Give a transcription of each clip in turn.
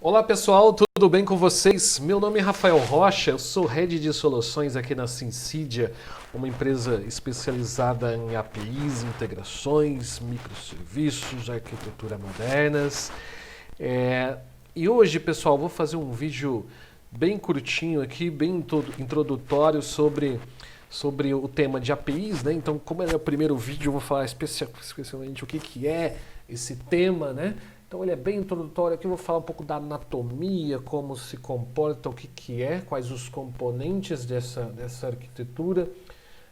Olá pessoal, tudo bem com vocês? Meu nome é Rafael Rocha, eu sou Head de Soluções aqui na Syncidia, uma empresa especializada em APIs, integrações, microserviços, arquitetura modernas. E hoje, pessoal, vou fazer um vídeo bem curtinho aqui, bem introdutório sobre o tema de APIs, né? Então, como é o primeiro vídeo, eu vou falar especialmente o que é esse tema, né? Então ele é bem introdutório aqui, eu vou falar um pouco da anatomia, como se comporta, o que é, quais os componentes dessa arquitetura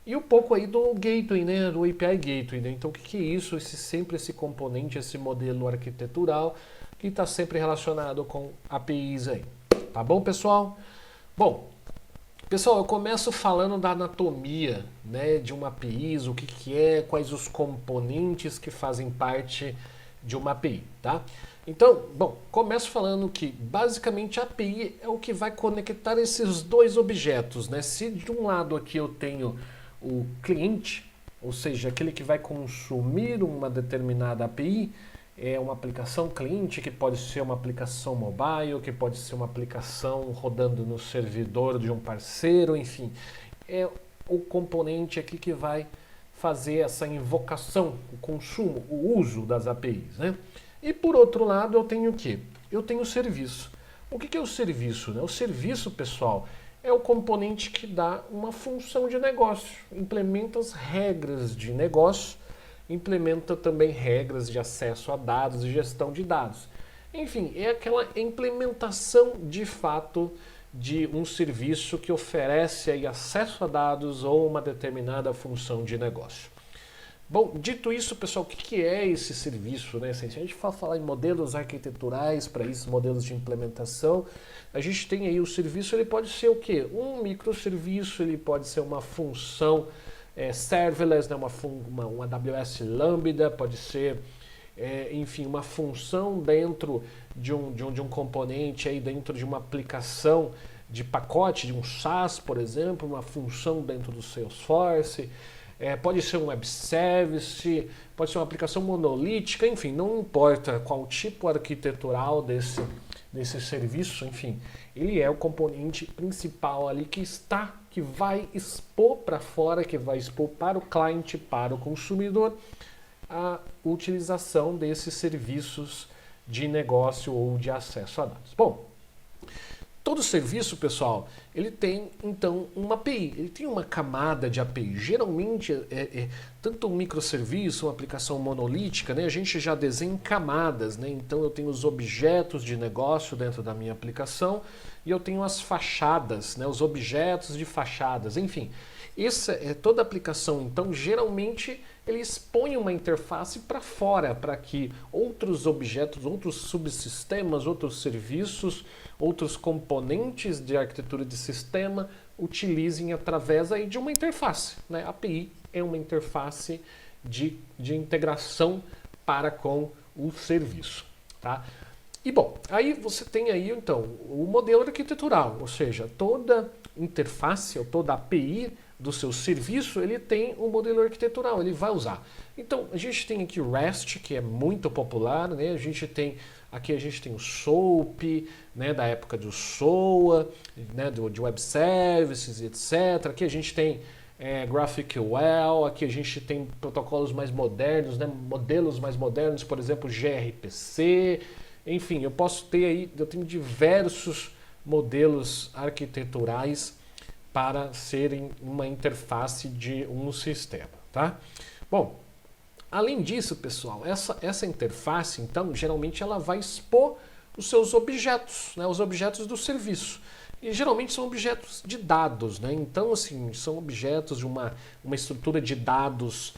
e um pouco aí do gateway, né, do API Gateway, né? Então o que é isso, sempre esse componente, esse modelo arquitetural que está sempre relacionado com APIs aí, tá bom pessoal? Bom, pessoal, eu começo falando da anatomia, né, de uma API, o que é, quais os componentes que fazem parte de uma API, tá? Então, bom, começo falando que basicamente a API é o que vai conectar esses dois objetos, né? Se de um lado aqui eu tenho o cliente, ou seja, aquele que vai consumir uma determinada API, é uma aplicação cliente que pode ser uma aplicação mobile, que pode ser uma aplicação rodando no servidor de um parceiro, enfim, é o componente aqui que vai fazer essa invocação, o consumo, o uso das APIs, né? E por outro lado eu tenho o quê? Eu tenho o serviço. O que é o serviço, né? O serviço, pessoal, é o componente que dá uma função de negócio, implementa as regras de negócio, implementa também regras de acesso a dados e gestão de dados. Enfim, é aquela implementação de fato de um serviço que oferece aí acesso a dados ou uma determinada função de negócio. Bom, dito isso, pessoal, o que é esse serviço, né? Se a gente for falar em modelos arquiteturais para isso, modelos de implementação, a gente tem aí o serviço, ele pode ser o quê? Um microserviço, ele pode ser uma função serverless, né? uma AWS Lambda, pode ser enfim, uma função dentro de um componente, aí dentro de uma aplicação de pacote, de um SaaS, por exemplo, uma função dentro do Salesforce, pode ser um web service, pode ser uma aplicação monolítica, enfim, não importa qual tipo arquitetural desse serviço, enfim, ele é o componente principal ali que vai expor para fora, que vai expor para o cliente, para o consumidor, a utilização desses serviços de negócio ou de acesso a dados. Bom, todo serviço, pessoal, ele tem então uma API, ele tem uma camada de API. Geralmente, tanto um microserviço, uma aplicação monolítica, né, a gente já desenha em camadas, né? Então eu tenho os objetos de negócio dentro da minha aplicação e eu tenho as fachadas, né, os objetos de fachadas, enfim. Toda aplicação, então, geralmente ele expõe uma interface para fora, para que outros objetos, outros subsistemas, outros serviços, outros componentes de arquitetura de sistema utilizem através aí de uma interface, né? A API é uma interface de integração para com o serviço, tá? E bom, aí você tem aí então o modelo arquitetural, ou seja, toda interface ou toda API do seu serviço, ele tem um modelo arquitetural, ele vai usar. Então, a gente tem aqui o REST, que é muito popular, né? Aqui a gente tem o SOAP, né, da época do SOA, né, de web services, etc. Aqui a gente tem GraphQL, aqui a gente tem protocolos mais modernos, né, modelos mais modernos, por exemplo, gRPC. Enfim, eu tenho diversos modelos arquiteturais para serem uma interface de um sistema, tá? Bom, além disso, pessoal, essa interface, então, geralmente ela vai expor os seus objetos, né, os objetos do serviço. E geralmente são objetos de dados, né? Então, assim, são objetos de uma estrutura de dados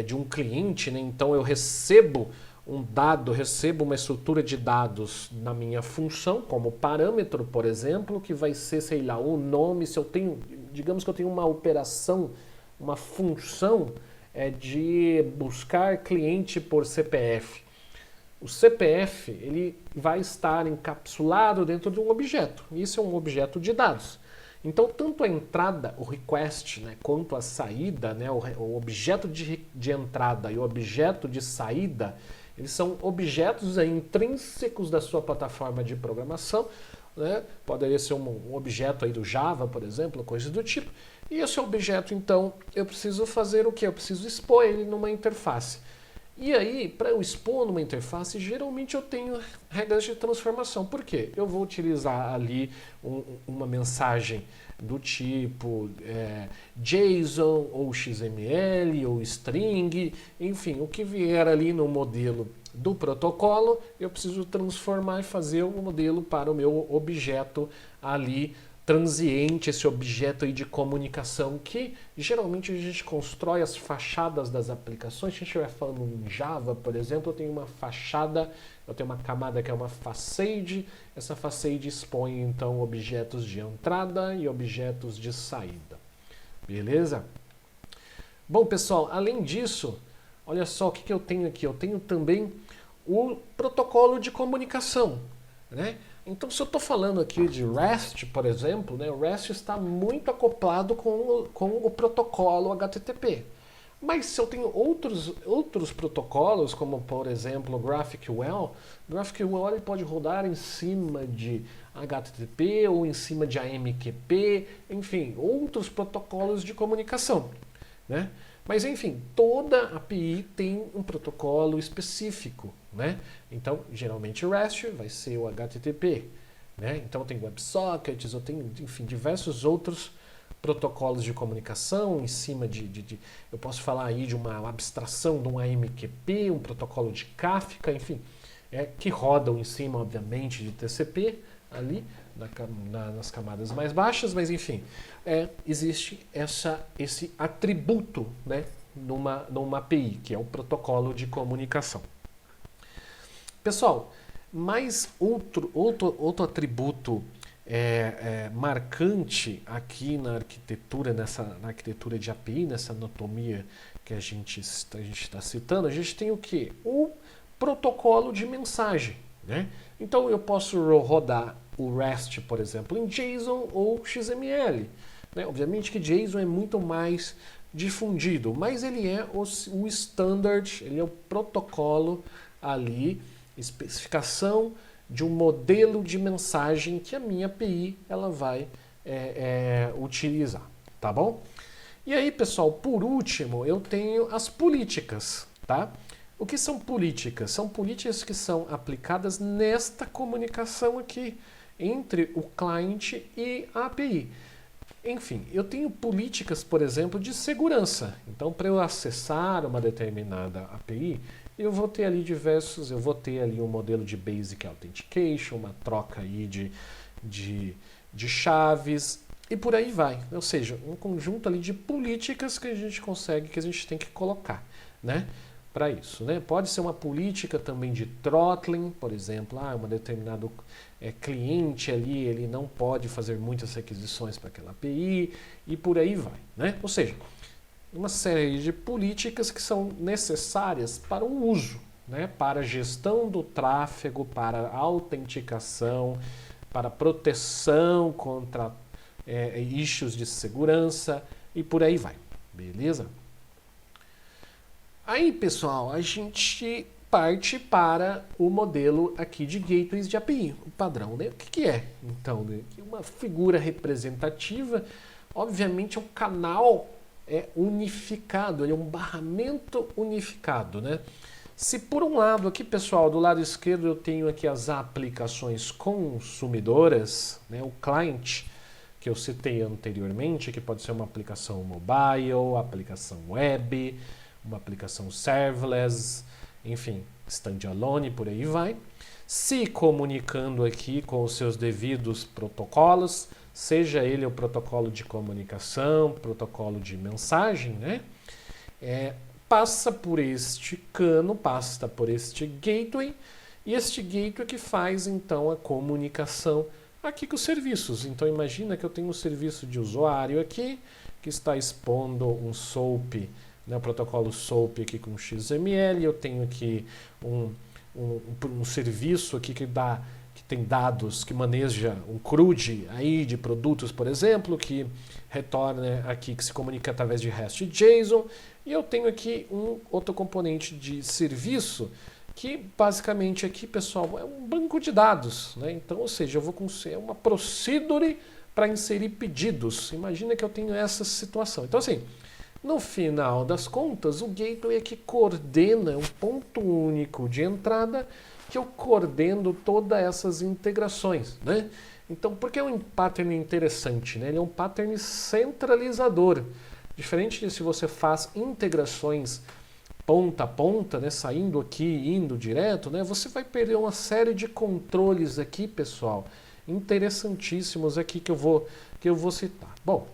de um cliente, né? Então, eu recebo um dado, recebo uma estrutura de dados na minha função, como parâmetro, por exemplo, que vai ser, sei lá, o nome, se eu tenho, digamos que eu tenho uma operação, uma função de buscar cliente por CPF. O CPF, ele vai estar encapsulado dentro de um objeto, isso é um objeto de dados. Então, tanto a entrada, o request, né, quanto a saída, né, o objeto de entrada e o objeto de saída, Eles são objetos intrínsecos da sua plataforma de programação, né? Poderia ser um objeto aí do Java, por exemplo, coisa do tipo. E esse objeto, então, eu preciso fazer o quê? Eu preciso expor ele numa interface. E aí, para eu expor numa interface, geralmente eu tenho regras de transformação. Por quê? Eu vou utilizar ali uma mensagem do tipo JSON, ou XML, ou string, enfim, o que vier ali no modelo do protocolo, eu preciso transformar e fazer o modelo para o meu objeto ali transiente, esse objeto aí de comunicação que geralmente a gente constrói as fachadas das aplicações. Se a gente estiver falando em Java, por exemplo, eu tenho uma fachada, eu tenho uma camada que é uma facade, essa facade expõe então objetos de entrada e objetos de saída. Beleza? Bom, pessoal, além disso, olha só o que eu tenho aqui. Eu tenho também o protocolo de comunicação, né? Então, se eu estou falando aqui de REST, por exemplo, né, o REST está muito acoplado com o protocolo HTTP. Mas se eu tenho outros protocolos, como por exemplo o GraphQL ele pode rodar em cima de HTTP ou em cima de AMQP, enfim, outros protocolos de comunicação, né? Mas enfim, toda API tem um protocolo específico, né? Então, geralmente o REST vai ser o HTTP, né? Então tem WebSockets, eu tenho, enfim, diversos outros protocolos de comunicação em cima eu posso falar aí de uma abstração de um AMQP, um protocolo de Kafka, enfim, que rodam em cima, obviamente, de TCP ali nas camadas mais baixas, mas enfim, existe esse atributo, né, numa API, que é o protocolo de comunicação. Pessoal, mais outro atributo marcante aqui na arquitetura, na arquitetura de API, nessa anatomia que a gente está citando, a gente tem o quê? O protocolo de mensagem, né? Então eu posso rodar o REST, por exemplo, em JSON ou XML, né? Obviamente que JSON é muito mais difundido, mas ele é o standard, ele é o protocolo ali, especificação de um modelo de mensagem que a minha API ela vai utilizar, tá bom? E aí, pessoal, por último, eu tenho as políticas, tá? O que são políticas? São políticas que são aplicadas nesta comunicação aqui entre o cliente e a API. Enfim, eu tenho políticas, por exemplo, de segurança. Então, para eu acessar uma determinada API, eu vou ter ali um modelo de Basic Authentication, uma troca aí de chaves e por aí vai. Ou seja, um conjunto ali de políticas que a gente tem que colocar, né? Para isso, né? Pode ser uma política também de throttling, por exemplo, um determinado cliente ali, ele não pode fazer muitas requisições para aquela API e por aí vai, né? Ou seja, uma série de políticas que são necessárias para o uso, né? Para a gestão do tráfego, para a autenticação, para proteção contra issues de segurança e por aí vai, beleza? Aí, pessoal, a gente parte para o modelo aqui de gateways de API, o padrão, né? O que é? Então, né? Uma figura representativa, obviamente é um canal unificado, ele é um barramento unificado, né? Se por um lado aqui, pessoal, do lado esquerdo eu tenho aqui as aplicações consumidoras, né? O client que eu citei anteriormente, que pode ser uma aplicação mobile, aplicação web, uma aplicação serverless, enfim, standalone, por aí vai, se comunicando aqui com os seus devidos protocolos, seja ele o protocolo de comunicação, protocolo de mensagem, né? Passa por este cano, passa por este gateway, e este gateway que faz então a comunicação aqui com os serviços. Então imagina que eu tenho um serviço de usuário aqui, que está expondo um SOAP, né, o protocolo SOAP aqui com XML, eu tenho aqui um serviço aqui que tem dados, que maneja um CRUD aí de produtos, por exemplo, que retorna aqui, que se comunica através de REST JSON, e eu tenho aqui um outro componente de serviço que basicamente aqui, pessoal, é um banco de dados, né? Então, ou seja, eu vou conseguir uma procedure para inserir pedidos. Imagina que eu tenho essa situação. Então, assim, no final das contas, o gateway é que coordena, é um ponto único de entrada que eu coordeno todas essas integrações, né? Então, por que é um pattern interessante, né? Ele é um pattern centralizador. Diferente de se você faz integrações ponta a ponta, né, saindo aqui, indo direto, né, você vai perder uma série de controles aqui, pessoal, interessantíssimos aqui que eu vou citar. Bom,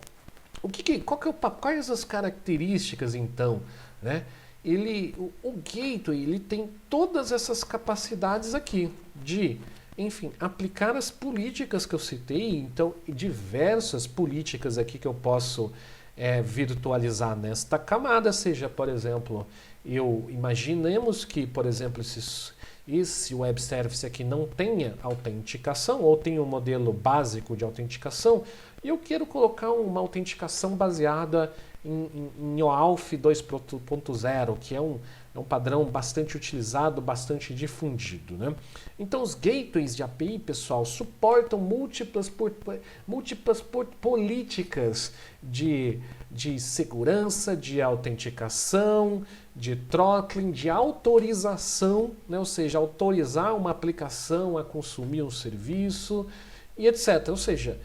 quais as características então, né? O gateway ele tem todas essas capacidades aqui de, enfim, aplicar as políticas que eu citei, então diversas políticas aqui que eu posso virtualizar nesta camada, seja, por exemplo, imaginemos que, por exemplo, esse web service aqui não tenha autenticação ou tem um modelo básico de autenticação e eu quero colocar uma autenticação baseada em OAuth 2.0, que é um padrão bastante utilizado, bastante difundido, né? Então, os gateways de API, pessoal, suportam múltiplas políticas de segurança, de autenticação, de throttling, de autorização, né? Ou seja, autorizar uma aplicação a consumir um serviço e etc. Ou seja,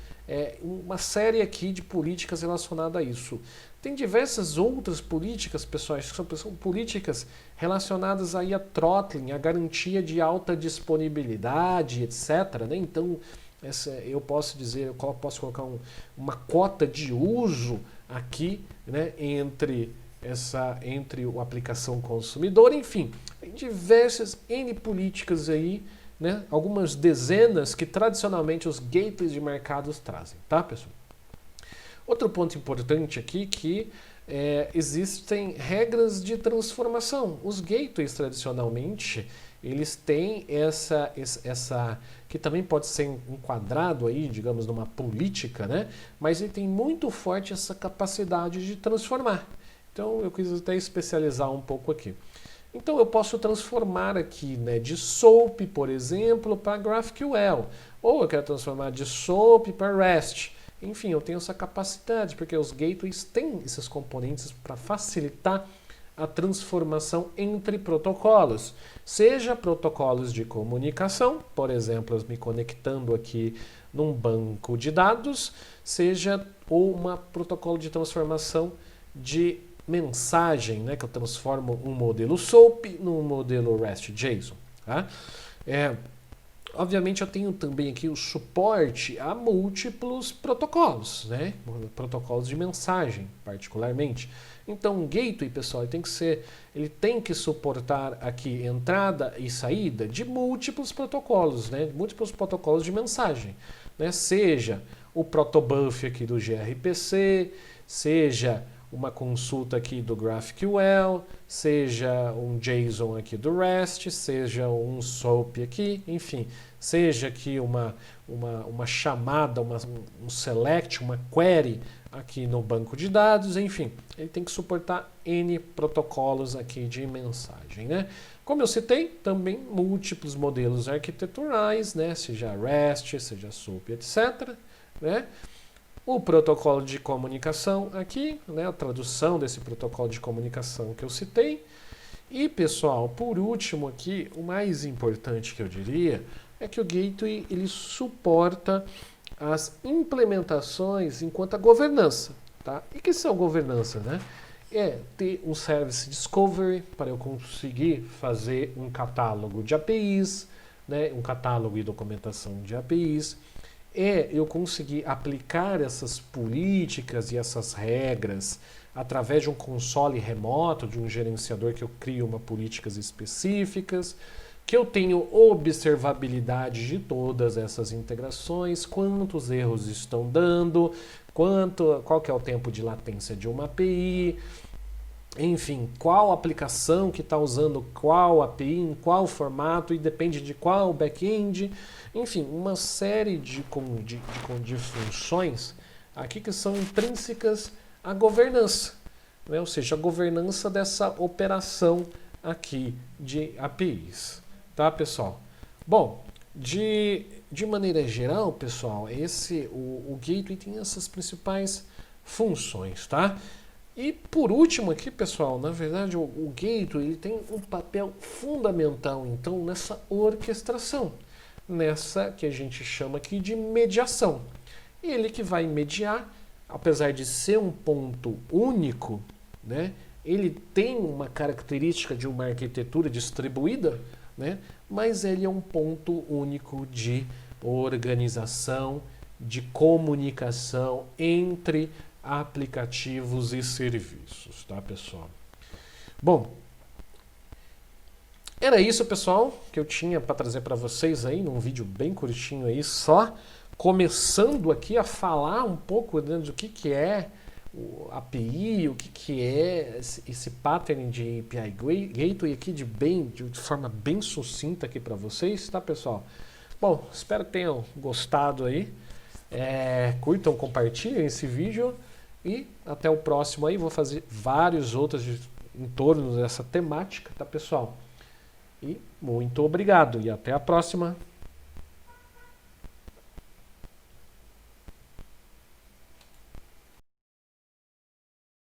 uma série aqui de políticas relacionadas a isso. Tem diversas outras políticas, pessoal, que são políticas relacionadas aí a throttling, a garantia de alta disponibilidade, etc. Né? Então, eu posso dizer, eu posso colocar uma cota de uso aqui, né, entre a aplicação consumidor, enfim, tem diversas N políticas aí, né, algumas dezenas que tradicionalmente os gateways de mercados trazem, tá, pessoal? Outro ponto importante aqui que existem regras de transformação. Os gateways tradicionalmente eles têm essa que também pode ser enquadrado aí, digamos, numa política, né? Mas ele tem muito forte essa capacidade de transformar. Então eu quis até especializar um pouco aqui. Então eu posso transformar aqui, né, de SOAP, por exemplo, para GraphQL, ou eu quero transformar de SOAP para REST. Enfim, eu tenho essa capacidade, porque os gateways têm esses componentes para facilitar a transformação entre protocolos. Seja protocolos de comunicação, por exemplo, me conectando aqui num banco de dados, seja ou um protocolo de transformação de mensagem, né, que eu transformo um modelo SOAP num modelo REST-JSON. Tá? Obviamente eu tenho também aqui o suporte a múltiplos protocolos, né? Protocolos de mensagem, particularmente. Então, o gateway, pessoal, ele tem que suportar aqui entrada e saída de múltiplos protocolos, né? Múltiplos protocolos de mensagem, né? Seja o protobuf aqui do gRPC, seja uma consulta aqui do GraphQL, seja um JSON aqui do REST, seja um SOAP aqui, enfim, seja aqui uma chamada, um select, uma query aqui no banco de dados, enfim, ele tem que suportar N protocolos aqui de mensagem, né? Como eu citei, também múltiplos modelos arquiteturais, né? Seja REST, seja SOAP, etc., né? O protocolo de comunicação aqui, né, a tradução desse protocolo de comunicação que eu citei. E, pessoal, por último aqui, o mais importante que eu diria é que o gateway ele suporta as implementações enquanto a governança. Tá? E que são governança? Né? É ter um service discovery para eu conseguir fazer um catálogo de APIs, né, um catálogo e documentação de APIs. Eu conseguir aplicar essas políticas e essas regras através de um console remoto, de um gerenciador que eu crio políticas específicas, que eu tenho observabilidade de todas essas integrações, quantos erros estão dando, qual que é o tempo de latência de uma API, enfim, qual aplicação que está usando qual API, em qual formato, e depende de qual back-end. Enfim, uma série de funções aqui que são intrínsecas à governança, né? Ou seja, a governança dessa operação aqui de APIs, tá, pessoal? Bom, de maneira geral, pessoal, o gateway tem essas principais funções, tá? E por último aqui, pessoal, na verdade o gateway ele tem um papel fundamental, então, nessa orquestração, nessa que a gente chama aqui de mediação. Ele que vai mediar, apesar de ser um ponto único, né, ele tem uma característica de uma arquitetura distribuída, né, mas ele é um ponto único de organização, de comunicação entre aplicativos e serviços, tá, pessoal? Bom, era isso, pessoal, que eu tinha para trazer para vocês aí num vídeo bem curtinho aí, só começando aqui a falar um pouco, né, do que é o API, o que é esse pattern de API Gateway aqui de forma bem sucinta aqui para vocês, tá, pessoal? Bom, espero que tenham gostado aí. Curtam, compartilhem esse vídeo e até o próximo aí. Vou fazer vários outros em torno dessa temática, tá, pessoal? E muito obrigado e até a próxima.